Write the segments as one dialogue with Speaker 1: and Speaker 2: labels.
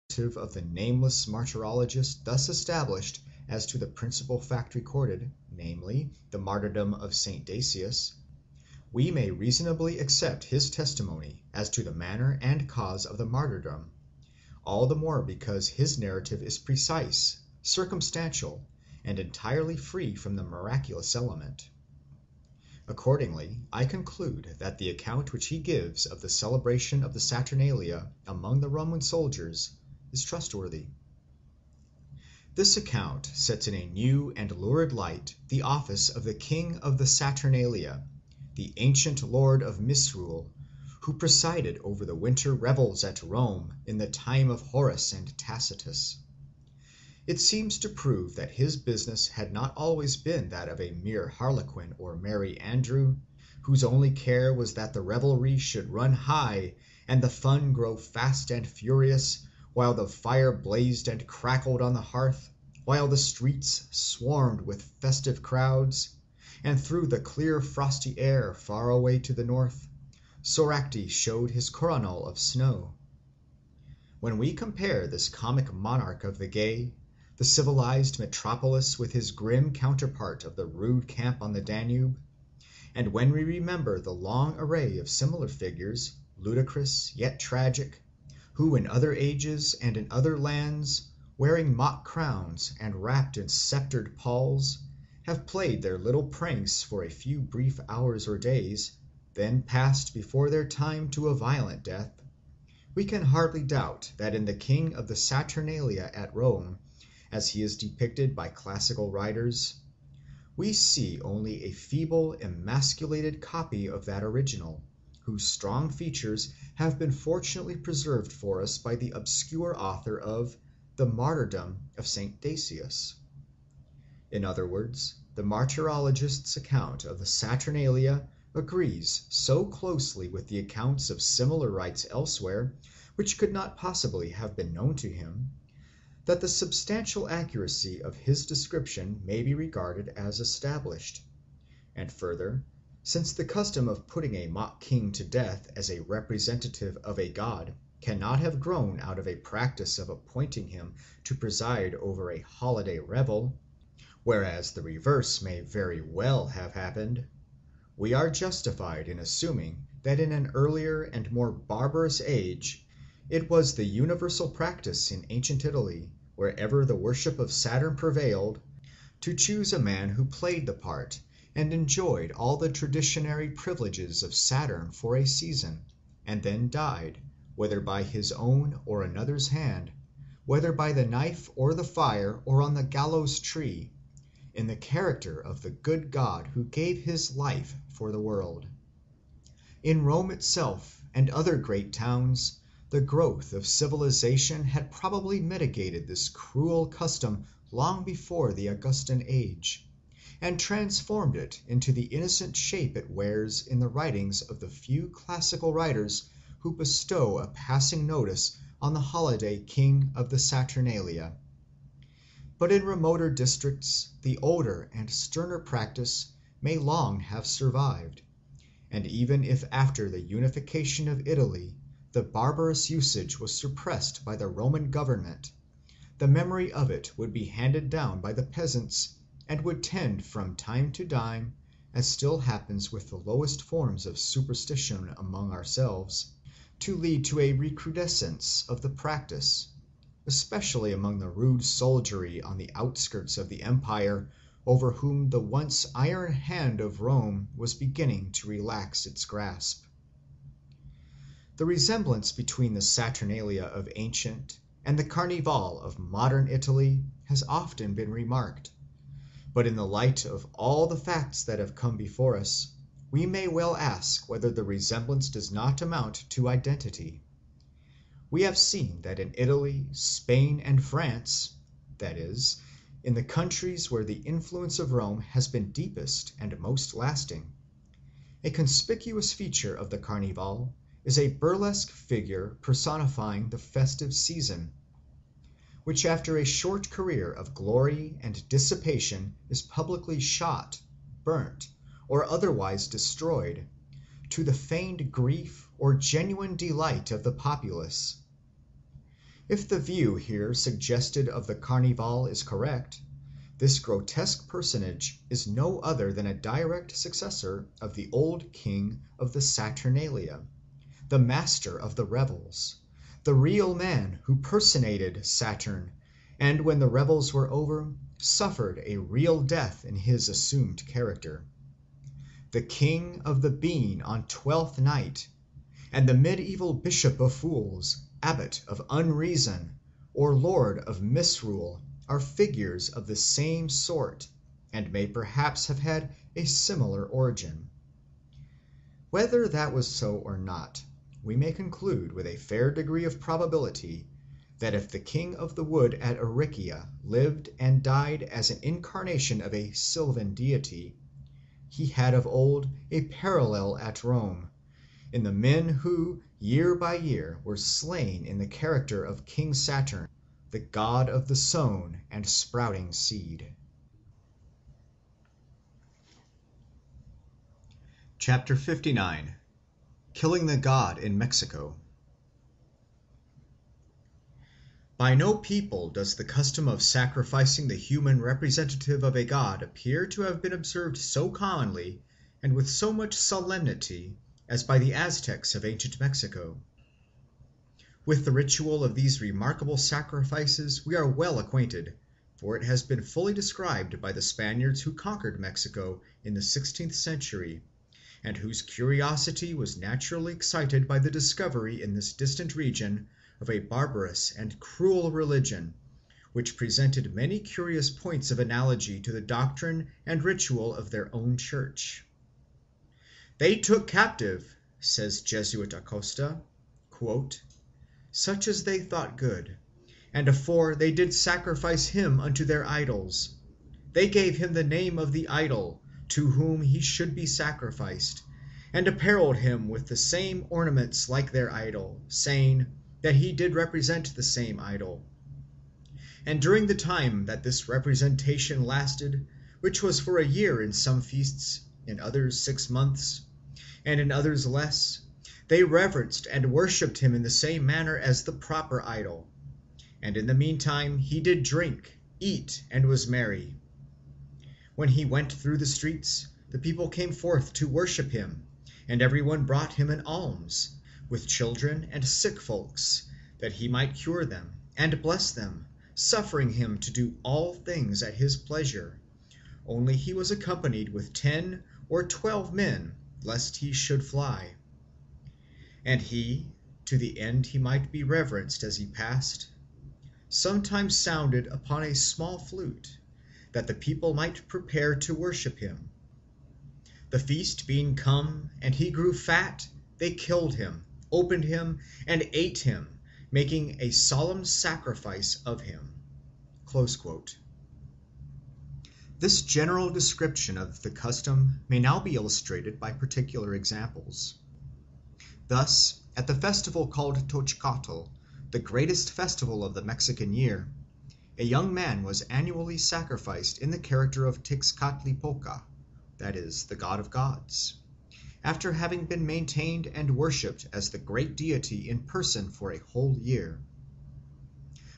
Speaker 1: of the nameless martyrologist thus established as to the principal fact recorded, namely, the martyrdom of St. Decius, we may reasonably accept his testimony as to the manner and cause of the martyrdom, all the more because his narrative is precise, circumstantial, and entirely free from the miraculous element. Accordingly, I conclude that the account which he gives of the celebration of the Saturnalia among the Roman soldiers is trustworthy. This account sets in a new and lurid light the office of the king of the Saturnalia, the ancient lord of misrule, who presided over the winter revels at Rome in the time of Horace and Tacitus. It seems to prove that his business had not always been that of a mere harlequin or merry andrew, whose only care was that the revelry should run high and the fun grow fast and furious, while the fire blazed and crackled on the hearth, while the streets swarmed with festive crowds, and through the clear frosty air far away to the north, Soracte showed his coronal of snow. When we compare this comic monarch of the gay, the civilized metropolis with his grim counterpart of the rude camp on the Danube, and when we remember the long array of similar figures, ludicrous yet tragic, who in other ages and in other lands, wearing mock crowns and wrapped in sceptred palls, have played their little pranks for a few brief hours or days, then passed before their time to a violent death, we can hardly doubt that in the king of the Saturnalia at Rome, as he is depicted by classical writers, we see only a feeble, emasculated copy of that original, whose strong features have been fortunately preserved for us by the obscure author of the Martyrdom of St. Decius. In other words, the martyrologist's account of the Saturnalia agrees so closely with the accounts of similar rites elsewhere, which could not possibly have been known to him, that the substantial accuracy of his description may be regarded as established. And further, since the custom of putting a mock king to death as a representative of a god cannot have grown out of a practice of appointing him to preside over a holiday revel, whereas the reverse may very well have happened, we are justified in assuming that in an earlier and more barbarous age it was the universal practice in ancient Italy, wherever the worship of Saturn prevailed, to choose a man who played the part and enjoyed all the traditionary privileges of Saturn for a season, and then died, whether by his own or another's hand, whether by the knife or the fire or on the gallows tree, in the character of the good God who gave his life for the world. In Rome itself and other great towns, the growth of civilization had probably mitigated this cruel custom long before the Augustan age, and transformed it into the innocent shape it wears in the writings of the few classical writers who bestow a passing notice on the holiday king of the Saturnalia. But in remoter districts the older and sterner practice may long have survived, and even if after the unification of Italy the barbarous usage was suppressed by the Roman government, the memory of it would be handed down by the peasants and would tend from time to time, as still happens with the lowest forms of superstition among ourselves, to lead to a recrudescence of the practice, especially among the rude soldiery on the outskirts of the empire, over whom the once iron hand of Rome was beginning to relax its grasp. The resemblance between the Saturnalia of ancient and the Carnival of modern Italy has often been remarked, but in the light of all the facts that have come before us, we may well ask whether the resemblance does not amount to identity. We have seen that in Italy, Spain, and France, that is, in the countries where the influence of Rome has been deepest and most lasting, a conspicuous feature of the Carnival is a burlesque figure personifying the festive season, which after a short career of glory and dissipation is publicly shot, burnt, or otherwise destroyed, to the feigned grief or genuine delight of the populace. If the view here suggested of the Carnival is correct, this grotesque personage is no other than a direct successor of the old king of the Saturnalia, the master of the revels, the real man who personated Saturn, and when the revels were over, suffered a real death in his assumed character. The king of the bean on Twelfth Night, and the medieval bishop of fools, abbot of unreason, or lord of misrule, are figures of the same sort, and may perhaps have had a similar origin. Whether that was so or not, we may conclude with a fair degree of probability that if the king of the wood at Aricia lived and died as an incarnation of a sylvan deity, he had of old a parallel at Rome, in the men who year by year were slain in the character of King Saturn, the god of the sown and sprouting seed. Chapter 59. Killing the God in Mexico. By no people does the custom of sacrificing the human representative of a god appear to have been observed so commonly and with so much solemnity as by the Aztecs of ancient Mexico. With the ritual of these remarkable sacrifices we are well acquainted, for it has been fully described by the Spaniards who conquered Mexico in the 16th century, and whose curiosity was naturally excited by the discovery in this distant region of a barbarous and cruel religion, which presented many curious points of analogy to the doctrine and ritual of their own church. They took captive, says Jesuit Acosta, such as they thought good, and afore they did sacrifice him unto their idols. They gave him the name of the idol to whom he should be sacrificed, and apparelled him with the same ornaments like their idol, saying that he did represent the same idol. And during the time that this representation lasted, which was for a year in some feasts, in others 6 months, and in others less, they reverenced and worshipped him in the same manner as the proper idol. And in the meantime he did drink, eat, and was merry. When he went through the streets, the people came forth to worship him, and every one brought him an alms, with children and sick folks, that he might cure them and bless them, suffering him to do all things at his pleasure. Only he was accompanied with 10 or 12 men, lest he should fly. And he, to the end he might be reverenced as he passed, sometimes sounded upon a small flute, that the people might prepare to worship him. The feast being come, and he grew fat, they killed him, opened him, and ate him, making a solemn sacrifice of him. This general description of the custom may now be illustrated by particular examples. Thus, at the festival called Tochcatl, the greatest festival of the Mexican year, a young man was annually sacrificed in the character of Tezcatlipoca, that is, the god of gods, after having been maintained and worshipped as the great deity in person for a whole year.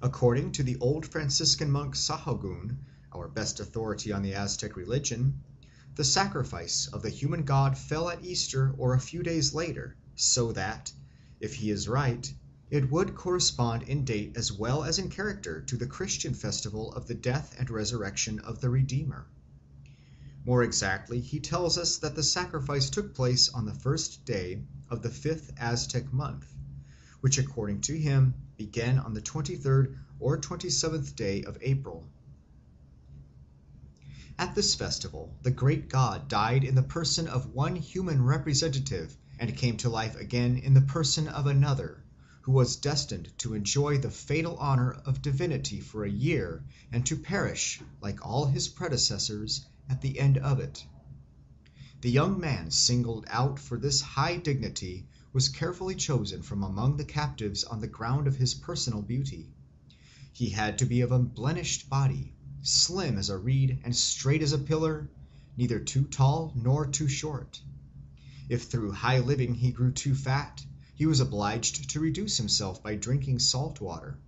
Speaker 1: According to the old Franciscan monk Sahagun, our best authority on the Aztec religion, the sacrifice of the human god fell at Easter or a few days later, so that, if he is right, it would correspond in date as well as in character to the Christian festival of the death and resurrection of the Redeemer. More exactly, he tells us that the sacrifice took place on the first day of the 5th Aztec month, which according to him began on the 23rd or 27th day of April. At this festival, the great god died in the person of one human representative and came to life again in the person of another, who was destined to enjoy the fatal honor of divinity for a year and to perish, like all his predecessors, at the end of it. The young man singled out for this high dignity was carefully chosen from among the captives on the ground of his personal beauty. He had to be of unblemished body, slim as a reed and straight as a pillar, neither too tall nor too short. If through high living he grew too fat, he was obliged to reduce himself by drinking salt water,